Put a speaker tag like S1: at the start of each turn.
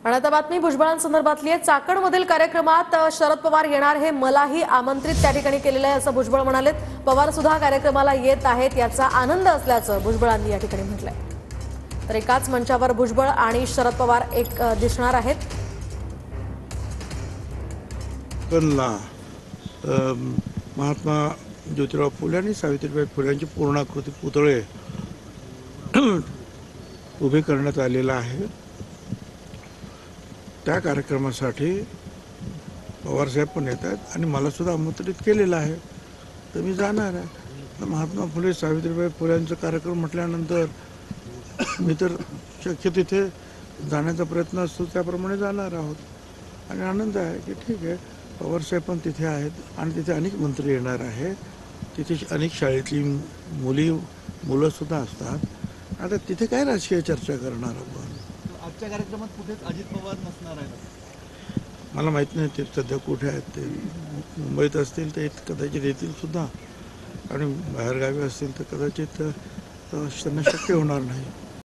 S1: आणि आता बातमी भुजबळांसंदर्भातली आहे। चाकणमधील कार्यक्रमात शरद पवार येणार हे मलाही आमंत्रित त्या ठिकाणी केलेलं आहे असं भुजबळ म्हणालेत। पवार सुद्धा कार्यक्रमाला येत आहेत याचा आनंद असल्याचं भुजबळांनी या ठिकाणी म्हटलंय। तर एकाच मंचावर भुजबळ आणि शरद पवार एक दिसणार आहेत।
S2: महात्मा ज्योतिराव फुले आणि सावित्रीबाई फुलेंचे पूर्णाकृती पुतळे उभे करण्यात आलेला आहे। त्या कार्यक्रमासाठी पवारसाहेब पण येत आहेत आणि मला सुद्धा आमंत्रित केलेलं आहे, तर मी जाणार आहे। महात्मा फुले सावित्रीबाई फुलेंचा कार्यक्रम म्हटल्यानंतर मी तर शक्य तिथे जाण्याचा प्रयत्न असतो त्याप्रमाणे जाणार आहोत आणि आनंद आहे की ठीक आहे, पवारसाहेब पण तिथे आहेत आणि तिथे अनेक मंत्री येणार आहे, तिथे अनेक शाळेतली मुलं सुद्धा असतात। आता तिथे काय राजकीय चर्चा करणार आपण?
S3: आजच्या कार्यक्रमात कुठेच अजित पवार नसणार आहेत।
S2: मला माहीत नाही ते सध्या कुठे आहेत, ते मुंबईत असतील तर कदाचित येतील सुद्धा आणि बाहेरगावी असतील तर कदाचित त्यांना शक्य होणार नाही।